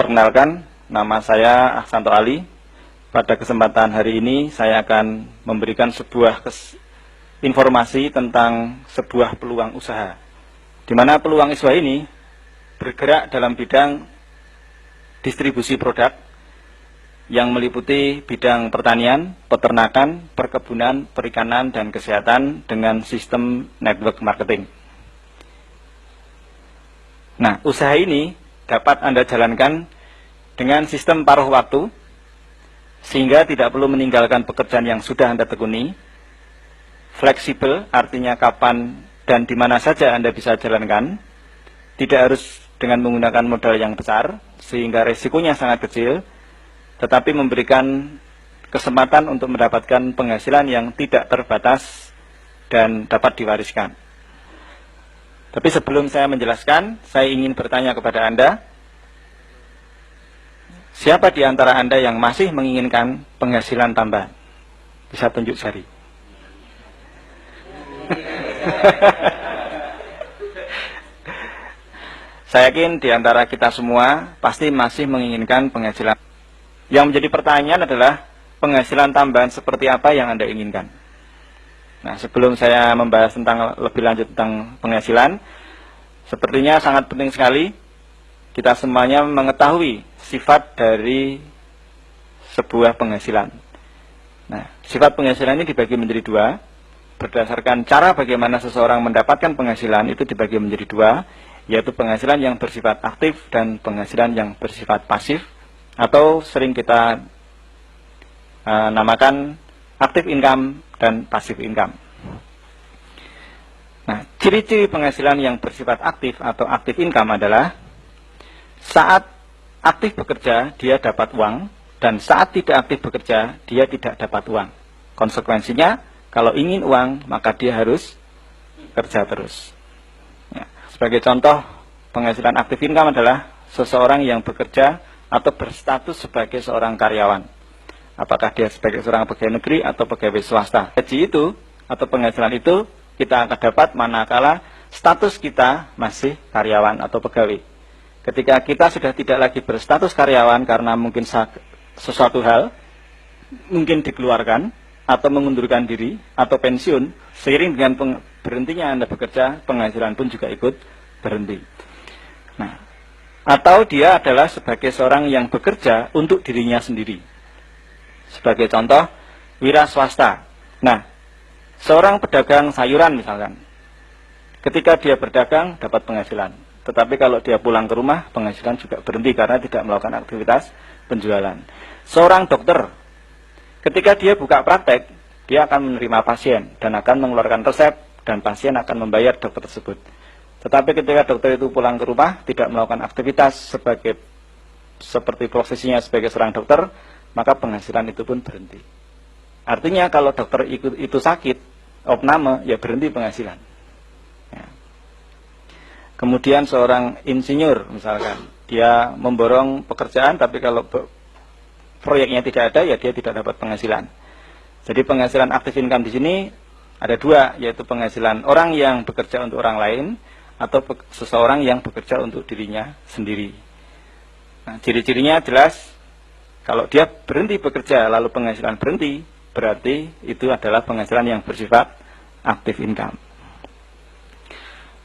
Perkenalkan, nama saya Ahsanto Ali. Pada kesempatan hari ini saya akan memberikan sebuah informasi tentang sebuah peluang usaha, di mana peluang usaha ini bergerak dalam bidang distribusi produk yang meliputi bidang pertanian, peternakan, perkebunan, perikanan, dan kesehatan dengan sistem network marketing. Nah, usaha ini dapat Anda jalankan dengan sistem paruh waktu, sehingga tidak perlu meninggalkan pekerjaan yang sudah Anda tekuni. Fleksibel, artinya kapan dan di mana saja Anda bisa jalankan. Tidak harus dengan menggunakan modal yang besar, sehingga resikonya sangat kecil, tetapi memberikan kesempatan untuk mendapatkan penghasilan yang tidak terbatas dan dapat diwariskan. Tapi sebelum saya menjelaskan, saya ingin bertanya kepada Anda, siapa di antara Anda yang masih menginginkan penghasilan tambahan? Bisa tunjuk jari. Saya yakin di antara kita semua pasti masih menginginkan penghasilan. Yang menjadi pertanyaan adalah penghasilan tambahan seperti apa yang Anda inginkan. Nah, sebelum saya membahas tentang lebih lanjut tentang penghasilan, sepertinya sangat penting sekali kita semuanya mengetahui sifat dari sebuah penghasilan. Nah, sifat penghasilan ini dibagi menjadi dua. Berdasarkan cara bagaimana seseorang mendapatkan penghasilan itu dibagi menjadi dua, yaitu penghasilan yang bersifat aktif dan penghasilan yang bersifat pasif, atau sering kita namakan active income dan passive income. Nah, ciri-ciri penghasilan yang bersifat aktif atau active income adalah saat aktif bekerja dia dapat uang, dan saat tidak aktif bekerja dia tidak dapat uang. Konsekuensinya, kalau ingin uang maka dia harus kerja terus. Ya, sebagai contoh, penghasilan active income adalah seseorang yang bekerja atau berstatus sebagai seorang karyawan. Apakah dia sebagai seorang pegawai negeri atau pegawai swasta. Gaji itu atau penghasilan itu kita akan dapat manakala status kita masih karyawan atau pegawai. Ketika kita sudah tidak lagi berstatus karyawan karena mungkin sesuatu hal, mungkin dikeluarkan atau mengundurkan diri atau pensiun, seiring dengan berhentinya Anda bekerja, penghasilan pun juga ikut berhenti. Nah, atau dia adalah sebagai seorang yang bekerja untuk dirinya sendiri. Sebagai contoh, wira swasta. Nah, seorang pedagang sayuran misalkan, ketika dia berdagang dapat penghasilan, tetapi kalau dia pulang ke rumah penghasilan juga berhenti karena tidak melakukan aktivitas penjualan. Seorang dokter, ketika dia buka praktek, dia akan menerima pasien dan akan mengeluarkan resep, dan pasien akan membayar dokter tersebut. Tetapi ketika dokter itu pulang ke rumah tidak melakukan aktivitas seperti profesinya sebagai seorang dokter, maka penghasilan itu pun berhenti. Artinya kalau dokter itu sakit, opname, ya berhenti penghasilan. Ya. Kemudian seorang insinyur misalkan, dia memborong pekerjaan, tapi kalau proyeknya tidak ada, ya dia tidak dapat penghasilan. Jadi penghasilan aktif income di sini ada dua, yaitu penghasilan orang yang bekerja untuk orang lain, atau seseorang yang bekerja untuk dirinya sendiri. Nah, ciri-cirinya jelas. Kalau dia berhenti bekerja lalu penghasilan berhenti, berarti itu adalah penghasilan yang bersifat active income.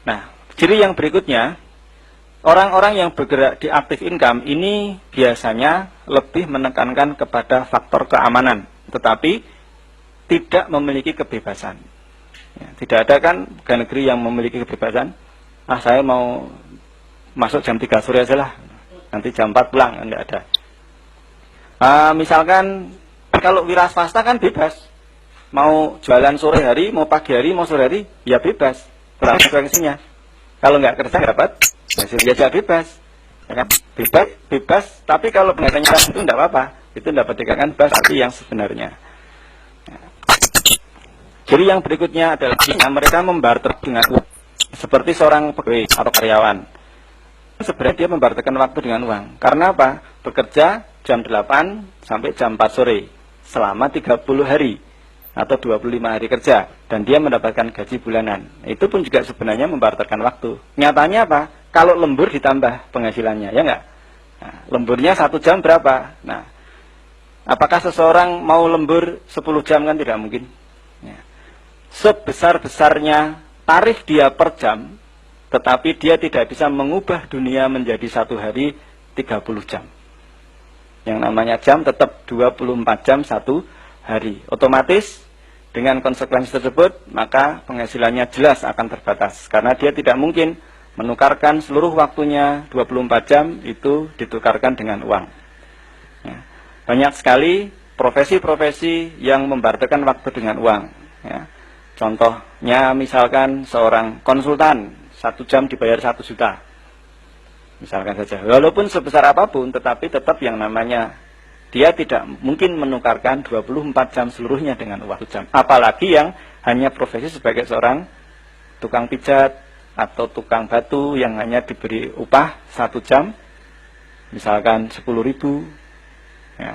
Nah, ciri yang berikutnya, orang-orang yang bergerak di active income ini biasanya lebih menekankan kepada faktor keamanan, tetapi tidak memiliki kebebasan. Ya, tidak ada kan pegawai negeri yang memiliki kebebasan. Saya mau masuk jam 3 sore aja lah, nanti jam 4 pulang, tidak ada. Misalkan kalau wira swasta kan bebas, mau jualan sore hari, mau pagi hari, mau sore hari, ya bebas frekuensinya. Kalau nggak kerja dapat hasilnya ya bebas, ya kan? Bebas. Tapi kalau penghasilannya itu tidak apa-apa, itu dapat dikatakan bebas arti yang sebenarnya. Jadi yang berikutnya adalah mereka membarter dengan uang, seperti seorang pegawai atau karyawan. Sebenarnya dia membarterkan waktu dengan uang. Karena apa? Bekerja jam 8 sampai jam 4 sore selama 30 hari atau 25 hari kerja, dan dia mendapatkan gaji bulanan. Itu pun juga sebenarnya membarterkan waktu. Nyatanya apa? Kalau lembur ditambah penghasilannya, ya enggak? Nah, lemburnya 1 jam berapa? Nah, apakah seseorang mau lembur 10 jam? Kan tidak mungkin. Ya. Sebesar-besarnya tarif dia per jam, tetapi dia tidak bisa mengubah dunia menjadi 1 hari 30 jam. Yang namanya jam tetap 24 jam 1 hari. Otomatis dengan konsekuensi tersebut, maka penghasilannya jelas akan terbatas. Karena dia tidak mungkin menukarkan seluruh waktunya 24 jam itu ditukarkan dengan uang. Ya. Banyak sekali profesi-profesi yang membarterkan waktu dengan uang. Ya. Contohnya misalkan seorang konsultan, 1 jam dibayar 1 juta. Misalkan saja. Walaupun sebesar apapun, tetapi tetap yang namanya dia tidak mungkin menukarkan 24 jam seluruhnya dengan uang 1 jam. Apalagi yang hanya profesi sebagai seorang tukang pijat atau tukang batu yang hanya diberi upah 1 jam, misalkan 10.000. Ya.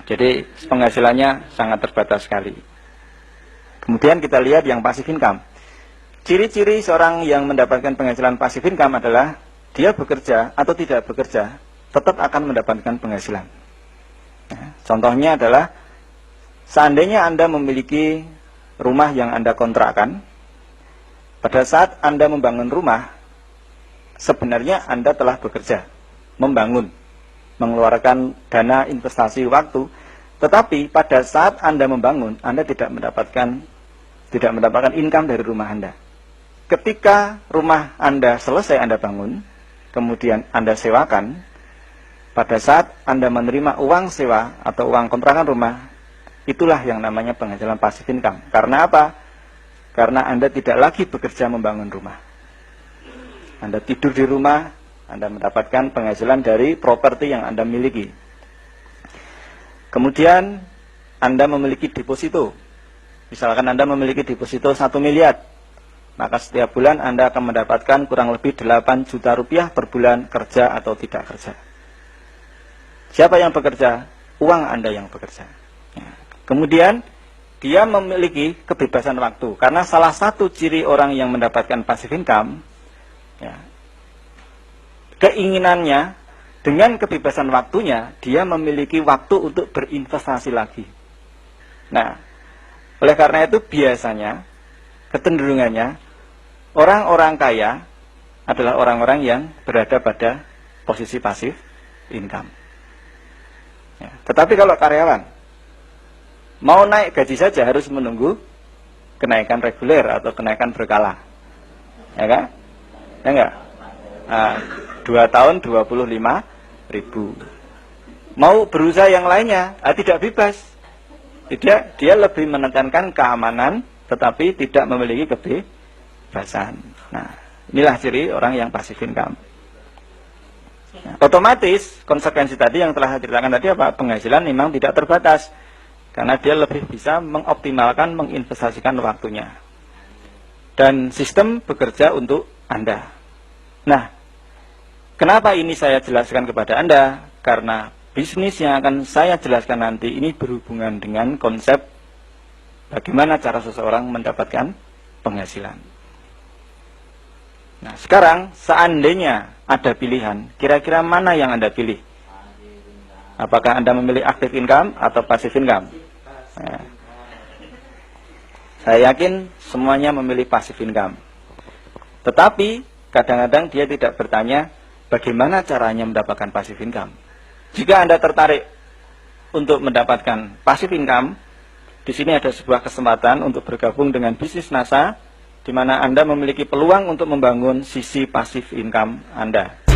Jadi penghasilannya sangat terbatas sekali. Kemudian kita lihat yang passive income. Ciri-ciri seorang yang mendapatkan penghasilan passive income adalah dia bekerja atau tidak bekerja tetap akan mendapatkan penghasilan. Nah, contohnya adalah seandainya Anda memiliki rumah yang Anda kontrakkan, pada saat Anda membangun rumah, sebenarnya Anda telah bekerja, membangun, mengeluarkan dana investasi waktu, tetapi pada saat Anda membangun, Anda tidak mendapatkan income dari rumah Anda. Ketika rumah Anda selesai Anda bangun, kemudian Anda sewakan, pada saat Anda menerima uang sewa atau uang kontrakan rumah, itulah yang namanya penghasilan passive income. Karena apa? Karena Anda tidak lagi bekerja membangun rumah. Anda tidur di rumah, Anda mendapatkan penghasilan dari properti yang Anda miliki. Kemudian Anda memiliki deposito. Misalkan Anda memiliki deposito 1 miliar, maka setiap bulan Anda akan mendapatkan kurang lebih 8 juta rupiah per bulan, kerja atau tidak kerja. Siapa yang bekerja? Uang Anda yang bekerja. Ya. Kemudian dia memiliki kebebasan waktu. Karena salah satu ciri orang yang mendapatkan passive income, ya, keinginannya dengan kebebasan waktunya, dia memiliki waktu untuk berinvestasi lagi. Nah, oleh karena itu biasanya, kecenderungannya, orang-orang kaya adalah orang-orang yang berada pada posisi passive income. Ya, tetapi kalau karyawan mau naik gaji saja harus menunggu kenaikan reguler atau kenaikan berkala, ya kan? Ya enggak? 2 tahun 25.000. Mau berusaha yang lainnya, tidak bebas. Dia lebih menekankan keamanan, tetapi tidak memiliki kebebasan. Nah, inilah ciri orang yang passive income. Nah, otomatis konsekuensi tadi yang telah saya ceritakan tadi apa? Penghasilan memang tidak terbatas karena dia lebih bisa mengoptimalkan, menginvestasikan waktunya. Dan sistem bekerja untuk Anda. Nah, kenapa ini saya jelaskan kepada Anda? Karena bisnis yang akan saya jelaskan nanti ini berhubungan dengan konsep bagaimana cara seseorang mendapatkan penghasilan. Nah, sekarang seandainya ada pilihan, kira-kira mana yang Anda pilih? Apakah Anda memilih active income atau passive income? Nah, saya yakin semuanya memilih passive income. Tetapi kadang-kadang dia tidak bertanya bagaimana caranya mendapatkan passive income. Jika Anda tertarik untuk mendapatkan passive income, di sini ada sebuah kesempatan untuk bergabung dengan bisnis NASA, di mana Anda memiliki peluang untuk membangun sisi passive income Anda.